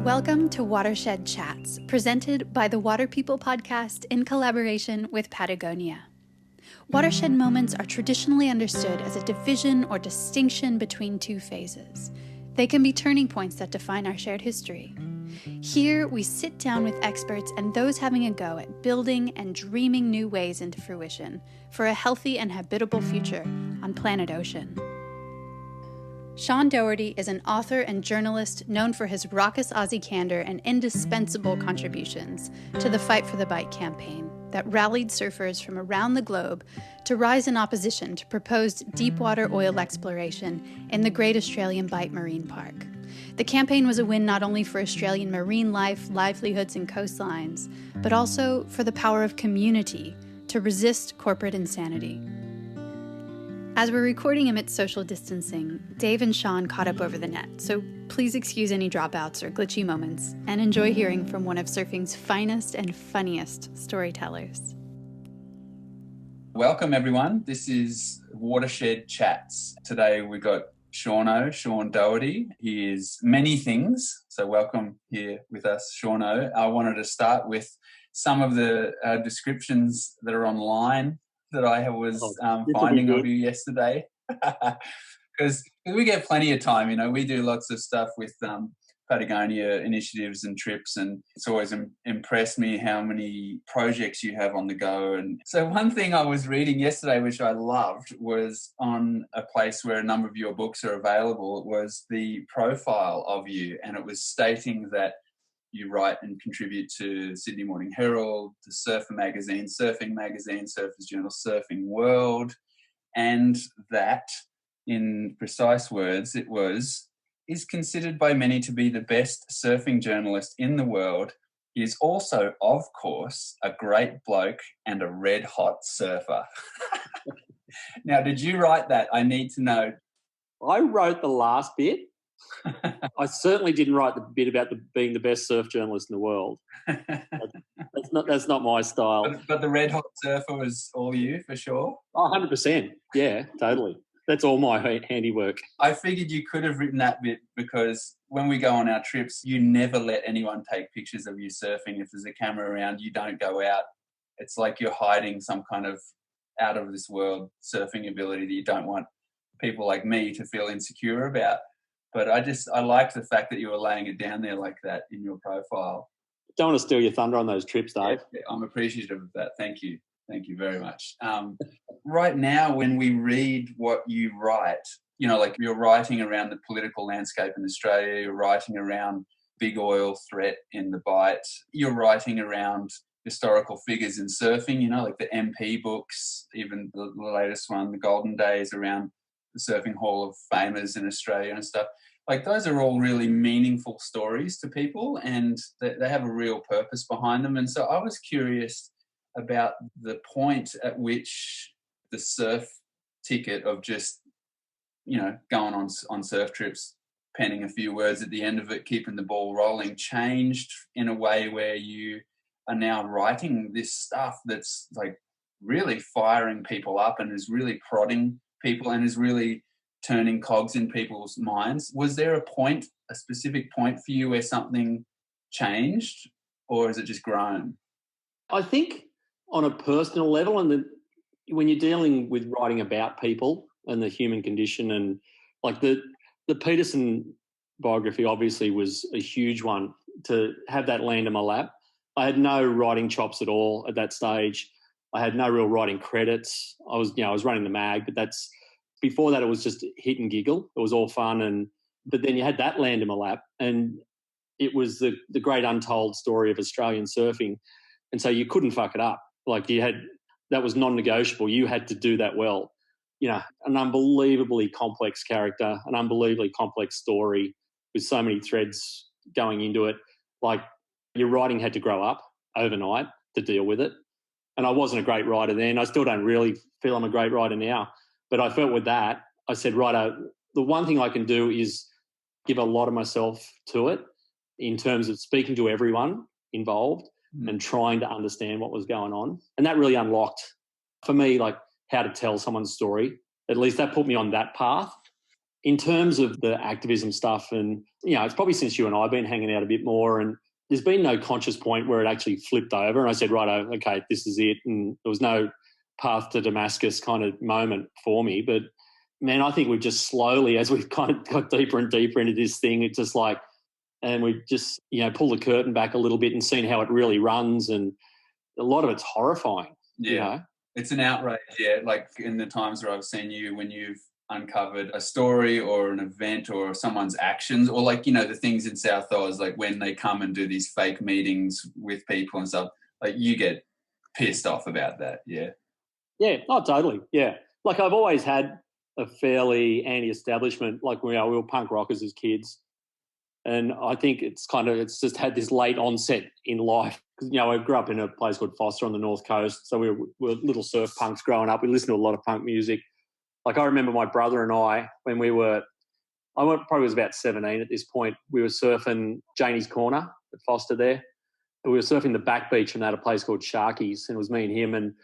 Welcome to Watershed Chats, presented by the Water People podcast in collaboration with Patagonia. Watershed moments are traditionally understood as a division or distinction between two phases. They can be turning points that define our shared history. Here, we sit down with experts and those having a go at building and dreaming new ways into fruition for a healthy and habitable future on planet Ocean. Sean Doherty is an author and journalist known for his raucous Aussie candor and indispensable contributions to the Fight for the Bight campaign that rallied surfers from around the globe to rise in opposition to proposed deepwater oil exploration in the Great Australian Bight Marine Park. The campaign was a win not only for Australian marine life, livelihoods, and coastlines, but also for the power of community to resist corporate insanity. As we're recording amidst social distancing, Dave and Sean caught up over the net, so please excuse any dropouts or glitchy moments and enjoy hearing from one of surfing's finest and funniest storytellers. Welcome, everyone. This is Watershed Chats. Today we've got Sean Doherty. He is many things, so welcome here with us, Sean. I wanted to start with some of the descriptions that are online that I was finding of you yesterday, because we get plenty of time. You know, we do lots of stuff with Patagonia initiatives and trips, and it's always impressed me how many projects you have on the go. And so one thing I was reading yesterday, which I loved, was on a place where a number of your books are available. It was the profile of you, and it was stating that you write and contribute to Sydney Morning Herald, to Surfing Magazine, Surfers Journal, Surfing World, and that, in precise words, is considered by many to be the best surfing journalist in the world. He is also, of course, a great bloke and a red-hot surfer. Now, did you write that? I need to know. I wrote the last bit. I certainly didn't write the bit about being the best surf journalist in the world. That's not my style. But the red hot surfer was all you, for sure? Oh, 100%. Yeah, totally. That's all my handiwork. I figured you could have written that bit because when we go on our trips, you never let anyone take pictures of you surfing. If there's a camera around, you don't go out. It's like you're hiding some kind of out of this world surfing ability that you don't want people like me to feel insecure about. But I liked the fact that you were laying it down there like that in your profile. Don't want to steal your thunder on those trips, Dave. Yeah, I'm appreciative of that. Thank you. Thank you very much. Right now, when we read what you write, you know, like you're writing around the political landscape in Australia, you're writing around big oil threat in the Bight, you're writing around historical figures in surfing, you know, like the MP books, even the latest one, the Golden Days around the Surfing Hall of Famers in Australia and stuff. Like those are all really meaningful stories to people, and they have a real purpose behind them. And so I was curious about the point at which the surf ticket of just, you know, going on surf trips, penning a few words at the end of it, keeping the ball rolling, changed in a way where you are now writing this stuff that's like really firing people up and is really prodding people and is really turning cogs in people's minds. Was there a specific point for you where something changed, or has it just grown? I think on a personal level, and when you're dealing with writing about people and the human condition, and like the Peterson biography obviously was a huge one to have that land in my lap. I had no writing chops at all at that stage. I had no real writing credits. I was running the mag, but before that it was just hit and giggle. It was all fun, but then you had that land in my lap, and it was the great untold story of Australian surfing, and so you couldn't fuck it up. Like that was non-negotiable. You had to do that well. You know, an unbelievably complex character, an unbelievably complex story with so many threads going into it. Like your writing had to grow up overnight to deal with it. And I wasn't a great writer then. I still don't really feel I'm a great writer now. But I felt with that, I said, right, the one thing I can do is give a lot of myself to it in terms of speaking to everyone involved and trying to understand what was going on. And that really unlocked, for me, like how to tell someone's story. At least that put me on that path. In terms of the activism stuff, and, it's probably since you and I have been hanging out a bit more, and there's been no conscious point where it actually flipped over and I said, right, okay, this is it. And there was no path to Damascus kind of moment for me. But, man, I think we've just slowly, as we've kind of got deeper and deeper into this thing, it's just like, and we've just, pulled the curtain back a little bit and seen how it really runs. And a lot of it's horrifying. Yeah. It's an outrage, like in the times where I've seen you, when you've uncovered a story or an event or someone's actions, or like, the things in South Oz, like when they come and do these fake meetings with people and stuff, like you get pissed off about that. Yeah, oh, totally. Yeah. Like I've always had a fairly anti-establishment, like we were punk rockers as kids. And I think it's just had this late onset in life. Because, I grew up in a place called Foster on the North Coast. So we were little surf punks growing up. We listened to a lot of punk music. Like I remember my brother and I, when I probably was about 17 at this point, we were surfing Janie's Corner at Foster there. And we were surfing the back beach and at a place called Sharky's. And it was me and him. And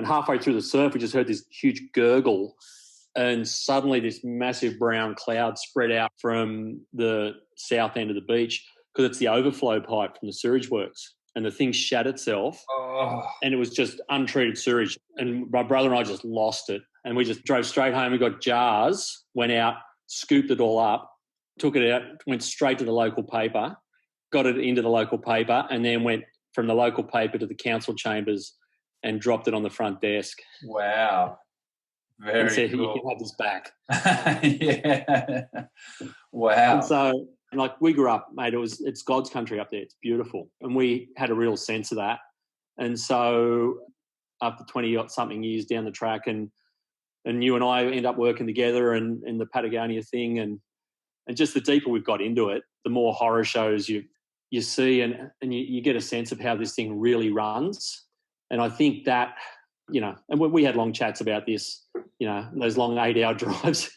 halfway through the surf, we just heard this huge gurgle. And suddenly this massive brown cloud spread out from the south end of the beach, because it's the overflow pipe from the sewage works. And the thing shat itself, and it was just untreated sewage. And my brother and I just lost it. And we just drove straight home. We got jars, went out, scooped it all up, took it out, went straight to the local paper, got it into the local paper, and then went from the local paper to the council chambers and dropped it on the front desk. Wow. Very and said, cool. You can have this back. Yeah. Wow. And so, like, we grew up, mate, it's God's country up there. It's beautiful. And we had a real sense of that. And so after 20-something years down the track, and you and I end up working together and in the Patagonia thing, and just the deeper we've got into it, the more horror shows you see, and you get a sense of how this thing really runs. And I think that, and we had long chats about this, those long 8-hour drives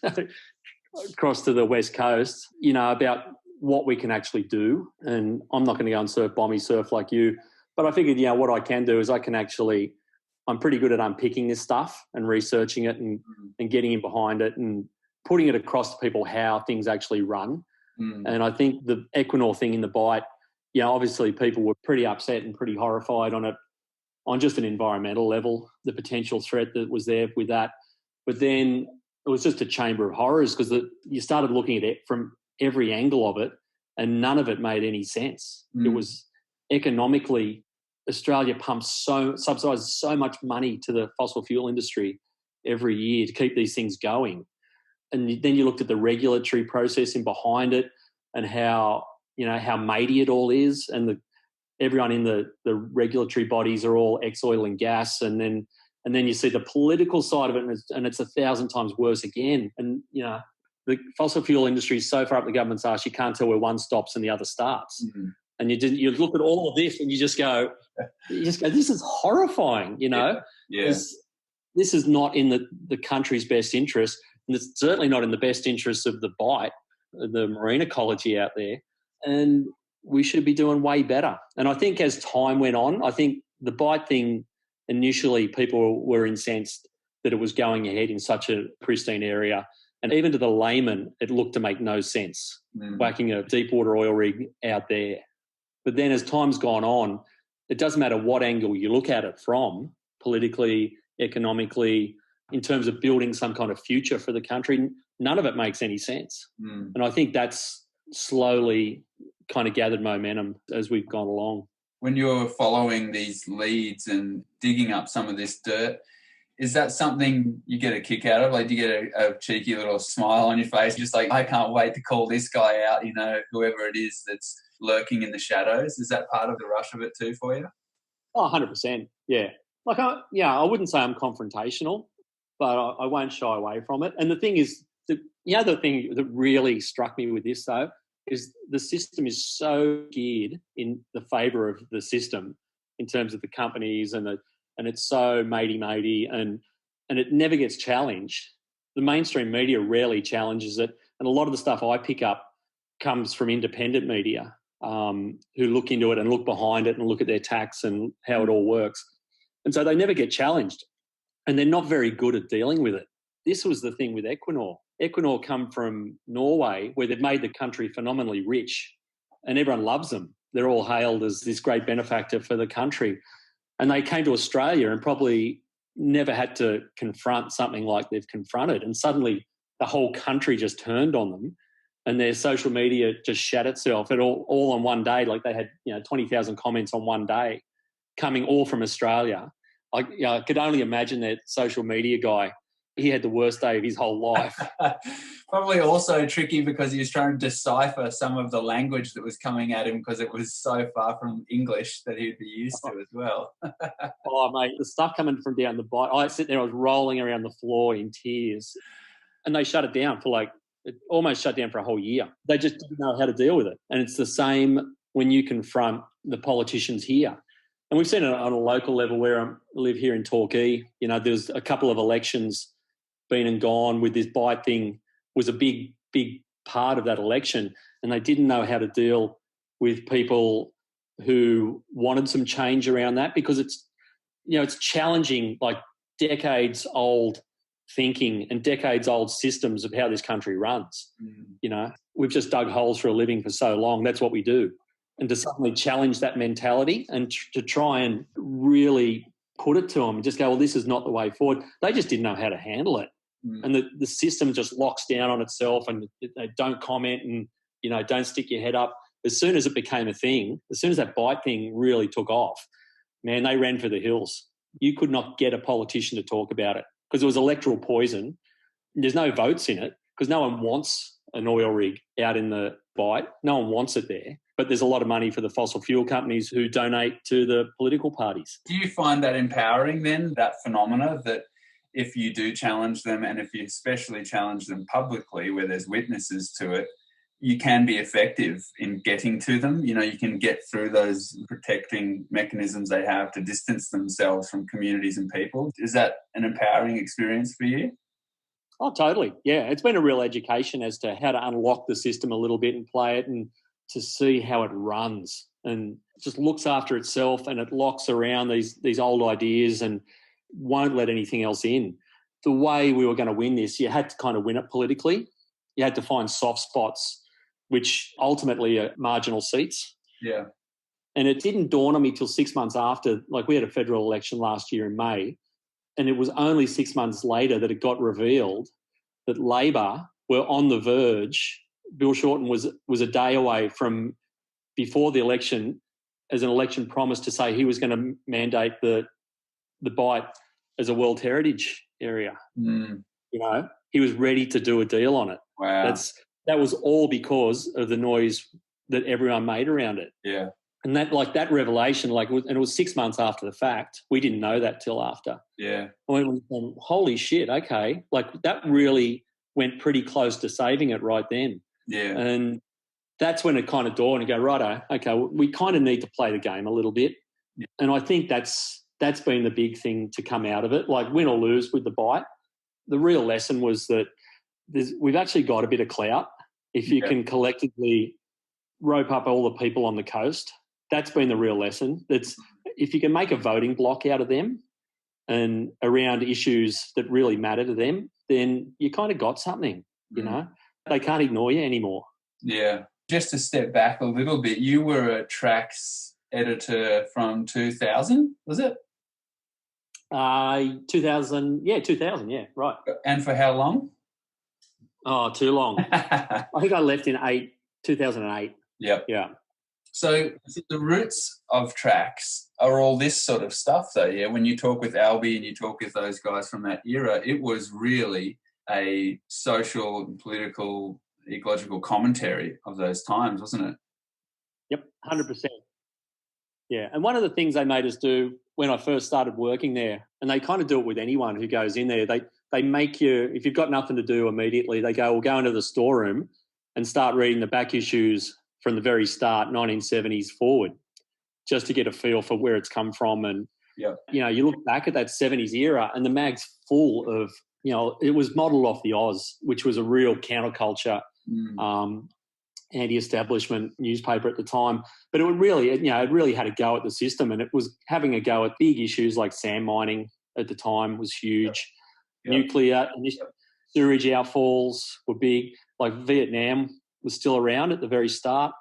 across to the West Coast, about what we can actually do. And I'm not going to go and surf like you, but I figured, what I can do is I'm pretty good at unpicking this stuff and researching it and getting in behind it and putting it across to people how things actually run. And I think the Equinor thing in the Bight, obviously people were pretty upset and pretty horrified on it, on just an environmental level, the potential threat that was there with that. But then it was just a chamber of horrors, because you started looking at it from every angle of it, and none of it made any sense. It was economically, Australia subsidises so much money to the fossil fuel industry every year to keep these things going. And then you looked at the regulatory process in behind it, and how matey it all is, and everyone in the regulatory bodies are all ex-oil and gas, and then you see the political side of it, and it's 1,000 times worse again. And the fossil fuel industry is so far up the government's arse, you can't tell where one stops and the other starts. And you look at all of this and you just go, this is horrifying. Yeah. This is not in the country's best interest, and it's certainly not in the best interest of the Bight, the marine ecology out there. And we should be doing way better. And I think as time went on, I think the Bight thing, initially people were incensed that it was going ahead in such a pristine area. And even to the layman, it looked to make no sense, whacking a deep water oil rig out there. But then as time's gone on, it doesn't matter what angle you look at it from, politically, economically, in terms of building some kind of future for the country, none of it makes any sense. And I think that's slowly kind of gathered momentum as we've gone along. When you're following these leads and digging up some of this dirt, is that something you get a kick out of? Like, do you get a cheeky little smile on your face, just like, I can't wait to call this guy out, whoever it is that's lurking in the shadows? Is that part of the rush of it too for you? Oh, 100%, yeah. Like, I wouldn't say I'm confrontational, but I won't shy away from it. And the thing is, the other thing that really struck me with this, though, is the system is so geared in the favour of the system in terms of the companies, and it's so matey, and it never gets challenged. The mainstream media rarely challenges it, and a lot of the stuff I pick up comes from independent media. who look into it and look behind it and look at their tax and how it all works. And so they never get challenged, and they're not very good at dealing with it. This was the thing with Equinor. Equinor come from Norway, where they've made the country phenomenally rich, and everyone loves them. They're all hailed as this great benefactor for the country. And they came to Australia and probably never had to confront something like they've confronted. And suddenly the whole country just turned on them, and their social media just shat itself. It all on one day. Like they had 20,000 comments on one day coming all from Australia. I could only imagine that social media guy, he had the worst day of his whole life. Probably also tricky because he was trying to decipher some of the language that was coming at him because it was so far from English that he'd be used to as well. Oh, mate, the stuff coming from down the Bight. I sit there, I was rolling around the floor in tears. And they shut it down it almost shut down for a whole year. They just didn't know how to deal with it. And it's the same when you confront the politicians here. And we've seen it on a local level where I live here in Torquay. There's a couple of elections been and gone with this Bight thing was a big, big part of that election. And they didn't know how to deal with people who wanted some change around that because it's challenging like decades old thinking and decades old systems of how this country runs. We've just dug holes for a living for so long. That's what we do. And to suddenly challenge that mentality and to try and really put it to them and just go, well, this is not the way forward. They just didn't know how to handle it. And the system just locks down on itself and they don't comment and, don't stick your head up. As soon as it became a thing, as soon as that Bight thing really took off, man, they ran for the hills. You could not get a politician to talk about it because it was electoral poison. There's no votes in it because no one wants an oil rig out in the Bight. No one wants it there. But there's a lot of money for the fossil fuel companies who donate to the political parties. Do you find that empowering then, that phenomena, that if you do challenge them and if you especially challenge them publicly where there's witnesses to it, you can be effective in getting to them? You can get through those protecting mechanisms they have to distance themselves from communities and people. Is that an empowering experience for you? Oh, totally. Yeah, it's been a real education as to how to unlock the system a little bit and play it and to see how it runs and just looks after itself and it locks around these old ideas and won't let anything else in. The way we were going to win this, you had to kind of win it politically. You had to find soft spots, which ultimately are marginal seats. Yeah. And it didn't dawn on me till 6 months after, like we had a federal election last year in May, and it was only 6 months later that it got revealed that Labor were on the verge. Bill Shorten was a day away from, before the election, as an election promise to say he was going to mandate the Bight as a World Heritage area. He was ready to do a deal on it. Wow. That was all because of the noise that everyone made around it. Yeah. And that revelation, and it was 6 months after the fact. We didn't know that till after. Yeah. I went, holy shit, okay. That really went pretty close to saving it right then. Yeah. And that's when it kind of dawned and go, righto, okay, we kind of need to play the game a little bit. Yeah. And I think that's been the big thing to come out of it. Like win or lose with the Bight, the real lesson was that we've actually got a bit of clout if you can collectively rope up all the people on the coast. That's been the real lesson. That's if you can make a voting block out of them and around issues that really matter to them, then you kind of got something, They can't ignore you anymore. Yeah. Just to step back a little bit, you were a tracks editor from 2000, was it? 2000, yeah, right. And for how long? Oh, too long. I think I left in 2008. Yep. Yeah. So the roots of tracks are all this sort of stuff though, yeah? When you talk with Albie and you talk with those guys from that era, it was really a social, political, ecological commentary of those times, wasn't it? Yep, 100%. Yeah, and one of the things they made us do when I first started working there, and they kind of do it with anyone who goes in there, they make you, if you've got nothing to do immediately, they go, well, go into the storeroom and start reading the back issues from the very start, 1970s forward, just to get a feel for where it's come from. And, you look back at that 70s era and the mag's full of, it was modelled off the Oz, which was a real counterculture anti-establishment newspaper at the time, but it really had a go at the system, and it was having a go at big issues like sand mining at the time was huge. Yep. Nuclear and sewerage outfalls were big. Like Vietnam was still around at the very start.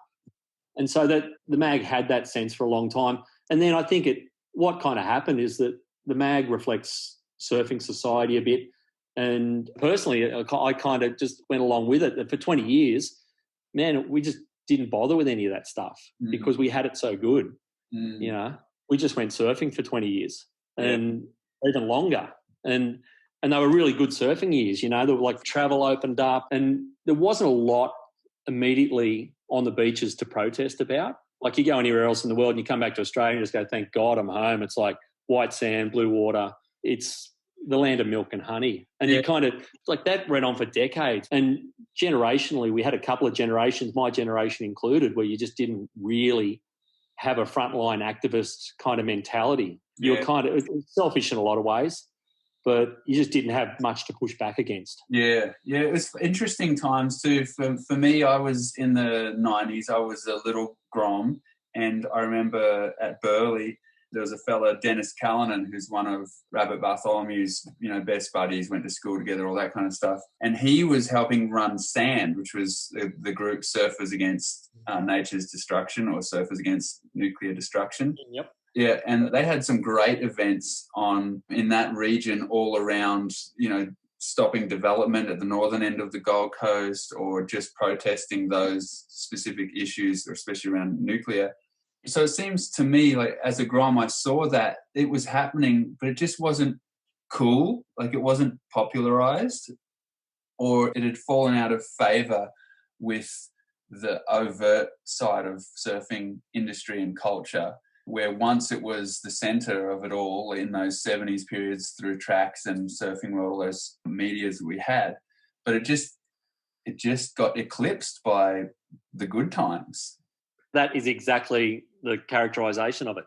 And so that the mag had that sense for a long time. And then I think what kind of happened is that the mag reflects surfing society a bit. And personally, I kind of just went along with it. For 20 years, man, we just didn't bother with any of that stuff because we had it so good. You know, we just went surfing for 20 years and even longer. And they were really good surfing years, you know. There were like travel opened up and there wasn't a lot immediately on the beaches to protest about. Like you go anywhere else in the world and you come back to Australia and just go, thank God I'm home. It's like white sand, blue water. It's the land of milk and honey. And you kind of, like that went on for decades. And generationally, we had a couple of generations, my generation included, where you just didn't really have a frontline activist kind of mentality. You're kind of selfish in a lot of ways, but you just didn't have much to push back against. Yeah, it was interesting times too. For me, I was in the 90s. I was a little grom, and I remember at Burleigh, there was a fella, Dennis Callanan, who's one of Rabbit Bartholomew's, best buddies, went to school together, all that kind of stuff. And he was helping run SAND, which was the group Surfers Against Nature's Destruction, or Surfers Against Nuclear Destruction. Yep. Yeah, and they had some great events in that region all around, stopping development at the northern end of the Gold Coast, or just protesting those specific issues, especially around nuclear. So it seems to me, like as a Grom, I saw that it was happening, but it just wasn't cool. Like it wasn't popularized, or it had fallen out of favor with the overt side of surfing industry and culture, where once it was the center of it all in those 70s periods through tracks and Surfing World, all those medias that we had. But it just got eclipsed by the good times. That is exactly the characterisation of it.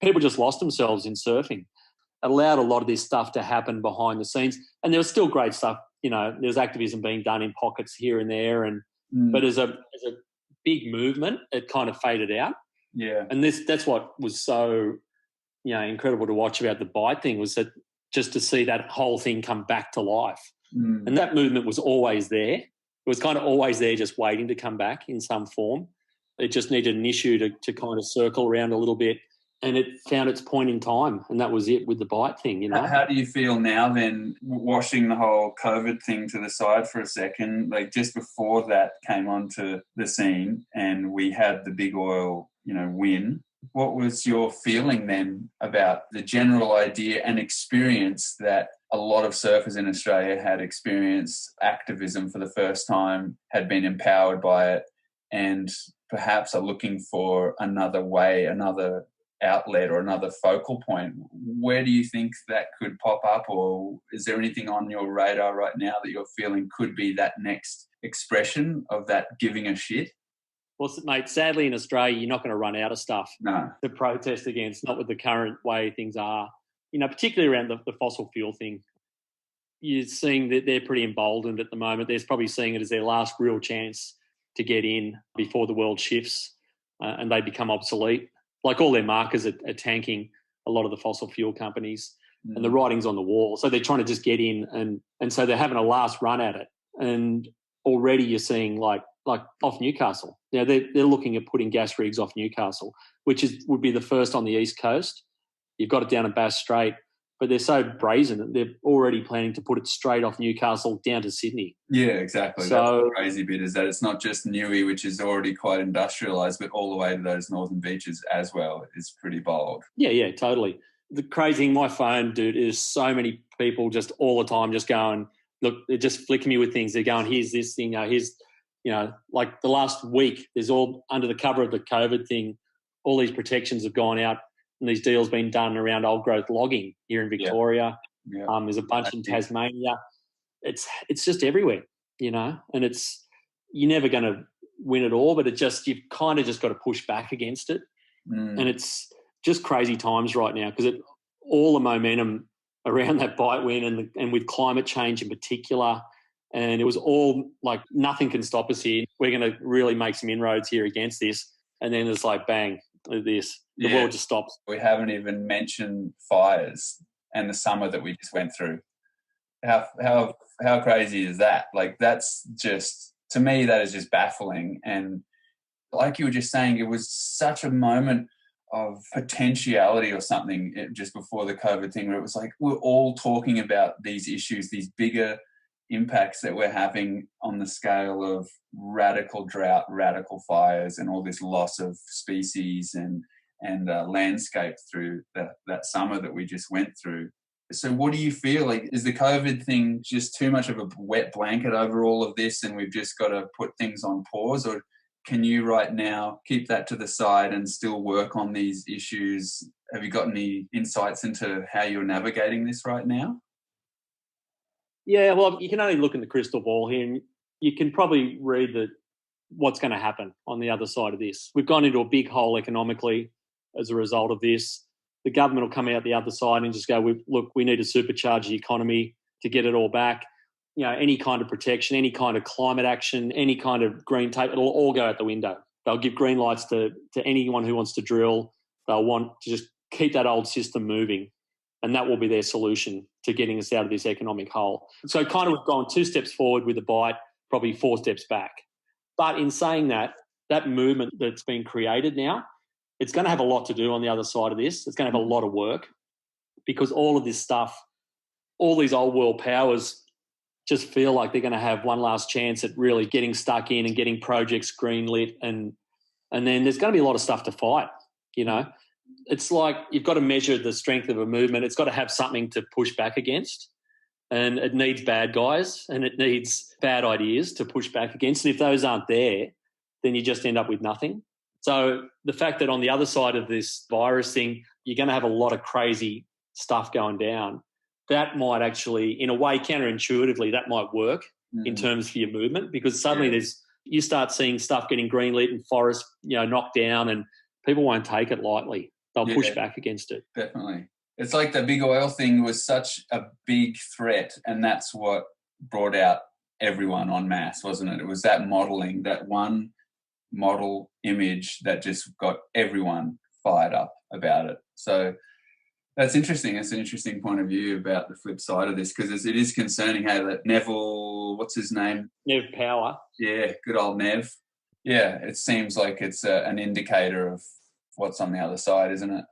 People just lost themselves in surfing. It allowed a lot of this stuff to happen behind the scenes. And there was still great stuff, there's activism being done in pockets here and there. But as a big movement, it kind of faded out. Yeah. And that's what was so, incredible to watch about the Bight thing, was that just to see that whole thing come back to life. And that movement was always there. It was kind of always there, just waiting to come back in some form. It just needed an issue to kind of circle around a little bit, and it found its point in time, and that was it with the Bight thing, How do you feel now then, washing the whole COVID thing to the side for a second, like just before that came onto the scene and we had the big oil, win? What was your feeling then about the general idea and experience that a lot of surfers in Australia had experienced activism for the first time, had been empowered by it, and perhaps are looking for another way, another outlet or another focal point? Where do you think that could pop up, or is there anything on your radar right now that you're feeling could be that next expression of that giving a shit? Well, mate, sadly in Australia, you're not going to run out of stuff to protest against, not with the current way things are, particularly around the fossil fuel thing. You're seeing that they're pretty emboldened at the moment. They're probably seeing it as their last real chance to get in before the world shifts and they become obsolete. Like all their markers are tanking a lot of the fossil fuel companies and the writing's on the wall. So they're trying to just get in and so they're having a last run at it. And already you're seeing like off Newcastle. They're looking at putting gas rigs off Newcastle, which would be the first on the East Coast. You've got it down at Bass Strait, but they're so brazen that they're already planning to put it straight off Newcastle down to Sydney. Yeah, exactly. So, that's the crazy bit, is that it's not just Newey, which is already quite industrialised, but all the way to those northern beaches as well. It's pretty bold. Yeah, totally. The crazy thing, my phone, dude, is so many people just all the time just going, look, they're just flicking me with things. They're going, here's this thing, here's, like the last week, there's all under the cover of the COVID thing, all these protections have gone out and these deals been done around old growth logging here in Victoria. Yeah. There's a bunch in Tasmania. It's just everywhere, and you're never going to win it all, but you've kind of just got to push back against it. And it's just crazy times right now because all the momentum around that Bight win and with climate change in particular, And it was all like, nothing can stop us here. We're going to really make some inroads here against this. And then it's like, bang, this. The world just stops. We haven't even mentioned fires and the summer that we just went through. How crazy is that? Like, that's just, to me, that is just baffling. And like you were just saying, it was such a moment of potentiality or something just before the COVID thing, where it was like we're all talking about these issues, these bigger impacts that we're having on the scale of radical drought, radical fires, and all this loss of species and landscape through that summer that we just went through. So what do you feel like? Is the COVID thing just too much of a wet blanket over all of this and we've just got to put things on pause? Or can you right now keep that to the side and still work on these issues? Have you got any insights into how you're navigating this right now? Yeah, well, you can only look in the crystal ball here and you can probably read what's going to happen on the other side of this. We've gone into a big hole economically as a result of this. The government will come out the other side and just go, look, we need to supercharge the economy to get it all back. You know, any kind of protection, any kind of climate action, any kind of green tape, it'll all go out the window. They'll give green lights to anyone who wants to drill. They'll want to just keep that old system moving. And that will be their solution to getting us out of this economic hole. So kind of we've gone 2 steps forward with the Bight, probably 4 steps back. But in saying that, that movement that's been created now, it's going to have a lot to do on the other side of this. It's going to have a lot of work because all of this stuff, all these old world powers just feel like they're going to have one last chance at really getting stuck in and getting projects greenlit. And then there's going to be a lot of stuff to fight, you know. It's like you've got to measure the strength of a movement. It's got to have something to push back against. And it needs bad guys and it needs bad ideas to push back against. And if those aren't there, then you just end up with nothing. So the fact that on the other side of this virus thing, you're going to have a lot of crazy stuff going down, that might actually, in a way, counterintuitively, that might work in terms for your movement because suddenly you start seeing stuff getting greenlit and forests, knocked down and people won't take it lightly. They'll push back against it. Definitely. It's like the big oil thing was such a big threat and that's what brought out everyone en masse, wasn't it? It was that modelling, that one model image that just got everyone fired up about it. So that's interesting. It's an interesting point of view about the flip side of this because it is concerning how that Neville, what's his name? Nev Power. Yeah, good old Nev. Yeah, it seems like it's an indicator of what's on the other side, isn't it?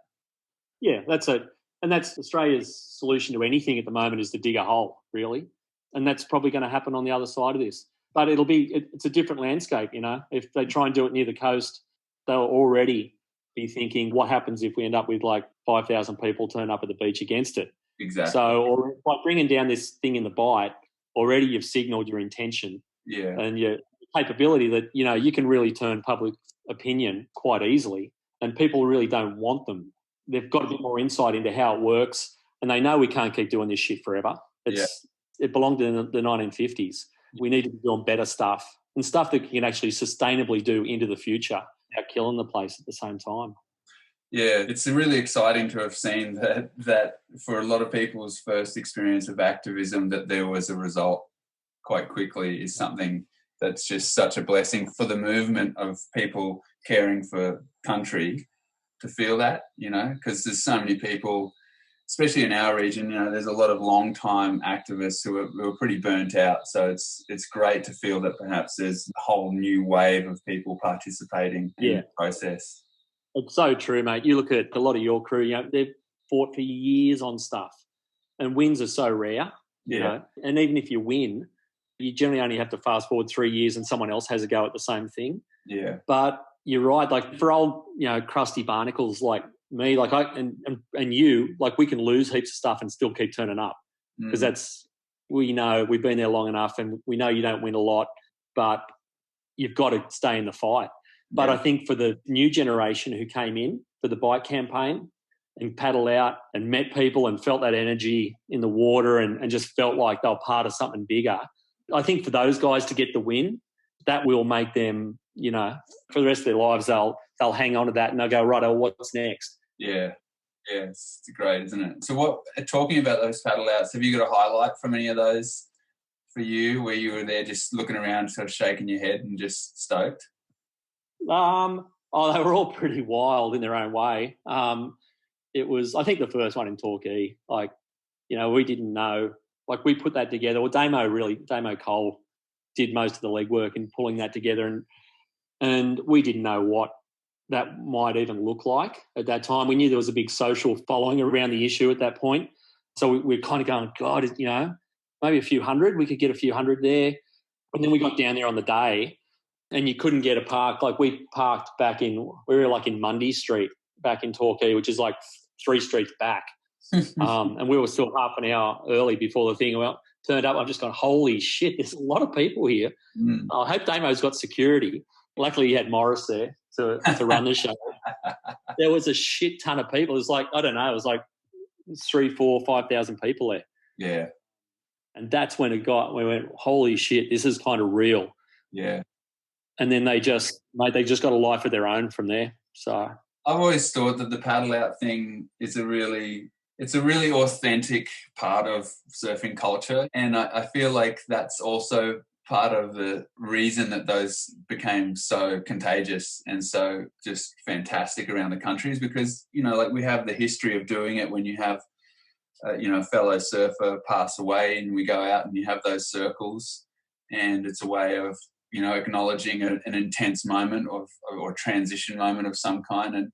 Yeah, that's it. And that's Australia's solution to anything at the moment is to dig a hole, really. And that's probably going to happen on the other side of this. But it's a different landscape, If they try and do it near the coast, they'll already be thinking, what happens if we end up with like 5,000 people turn up at the beach against it? Exactly. So by bringing down this thing in the Bight, already you've signalled your intention and your capability that, you can really turn public opinion quite easily and people really don't want them. They've got a bit more insight into how it works and they know we can't keep doing this shit forever. It belonged in the 1950s. We need to be doing better stuff and stuff that you can actually sustainably do into the future without killing the place at the same time. Yeah, it's really exciting to have seen that for a lot of people's first experience of activism that there was a result quite quickly is something that's just such a blessing for the movement of people caring for country to feel that, because there's so many people, especially in our region, there's a lot of long-time activists who are pretty burnt out. So it's great to feel that perhaps there's a whole new wave of people participating in the process. It's so true, mate. You look at a lot of your crew, they've fought for years on stuff and wins are so rare, you know. And even if you win, you generally only have to fast forward 3 years and someone else has a go at the same thing. Yeah. But you're right. Like for old, crusty barnacles like me, like and you, like we can lose heaps of stuff and still keep turning up because we know we've been there long enough and we know you don't win a lot, but you've got to stay in the fight. But I think for the new generation who came in for the Bight campaign and paddled out and met people and felt that energy in the water and just felt like they were part of something bigger, I think for those guys to get the win, that will make them, for the rest of their lives, they'll hang on to that and they'll go, right, what's next? Yeah. Yeah, it's great, isn't it? So talking about those paddle outs, have you got a highlight from any of those for you, where you were there just looking around, sort of shaking your head and just stoked? They were all pretty wild in their own way. It was, I think, the first one in Torquay. Like, we didn't know. Like, we put that together. Well, Damo Cole did most of the legwork in pulling that together, and we didn't know what that might even look like at that time. We knew there was a big social following around the issue at that point. So we're kind of going, God, maybe a few hundred. We could get a few hundred there. And then we got down there on the day and you couldn't get a park. Like, we parked we were like in Mundy Street back in Torquay, which is like 3 streets back. And we were still half an hour early before the thing turned up. I've just gone, holy shit, there's a lot of people here. I hope Damo's got security. Luckily, he had Morris there to run the show. There was a shit ton of people. It was like, I don't know, it was like 3,000, 4,000, 5,000 people there. Yeah. And that's when we went, holy shit, this is kind of real. Yeah. And then they just got a life of their own from there. So I've always thought that the paddle out thing is a really authentic part of surfing culture. And I feel like that's also part of the reason that those became so contagious and so just fantastic around the country, is because, like, we have the history of doing it when you have, a fellow surfer pass away, and we go out and you have those circles, and it's a way of, acknowledging an intense moment or transition moment of some kind. And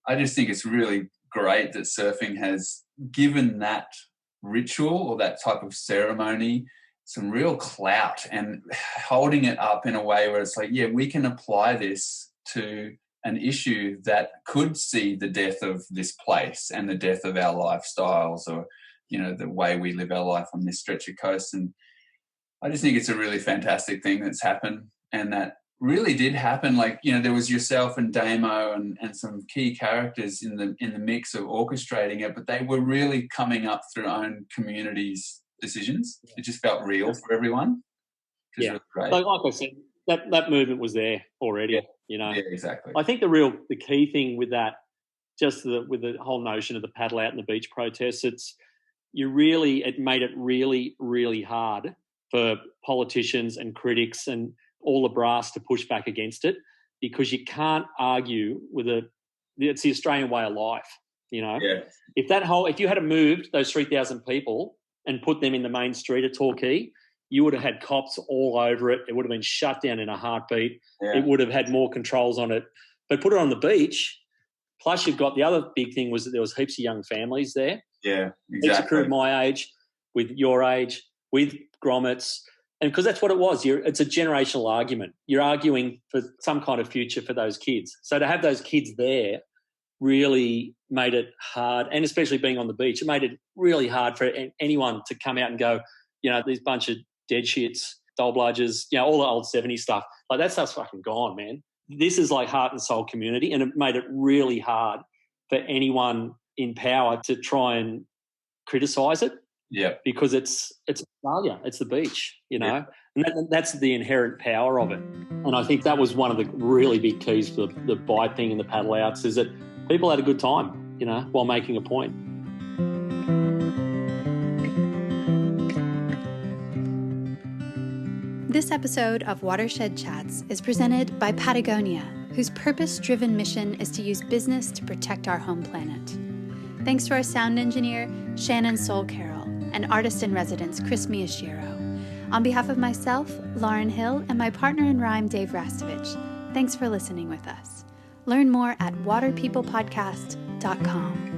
I just think it's really great that surfing has given that ritual or that type of ceremony some real clout, and holding it up in a way where it's like, yeah, we can apply this to an issue that could see the death of this place and the death of our lifestyles, or, the way we live our life on this stretch of coast. And I just think it's a really fantastic thing that's happened, and that really did happen. Like, there was yourself and Damo and some key characters in the mix of orchestrating it, but they were really coming up through own communities' decisions. It just felt real for everyone. Yeah, really great. Like I said, that movement was there already. Yeah, exactly. I think the key thing with that, with the whole notion of the paddle out and the beach protests, it made it really, really hard for politicians and critics and all the brass to push back against it, because you can't argue it's the Australian way of life. Yeah. If you had moved those 3,000 people and put them in the main street of Torquay, you would have had cops all over it. It would have been shut down in a heartbeat. Yeah. It would have had more controls on it. But put it on the beach, plus you've got the other big thing was that there was heaps of young families there. Yeah, exactly. Heaps of crew my age, with your age, with grommets. And because that's what it was. It's a generational argument. You're arguing for some kind of future for those kids. So to have those kids there really made it hard, and especially being on the beach, it made it really hard for anyone to come out and go, these bunch of dead shits, dole bludgers, all the old 70s stuff. Like, that stuff's fucking gone, man. This is like heart and soul community, and it made it really hard for anyone in power to try and criticise it. Yeah, because it's Australia, it's the beach, Yeah. And that's the inherent power of it. And I think that was one of the really big keys for the Bight thing and the paddle outs, is that people had a good time, while making a point. This episode of Watershed Chats is presented by Patagonia, whose purpose-driven mission is to use business to protect our home planet. Thanks to our sound engineer, Shannon Soul Carroll, and artist-in-residence, Chris Miyashiro. On behalf of myself, Lauren Hill, and my partner in rhyme, Dave Rastovich, thanks for listening with us. Learn more at waterpeoplepodcast.com.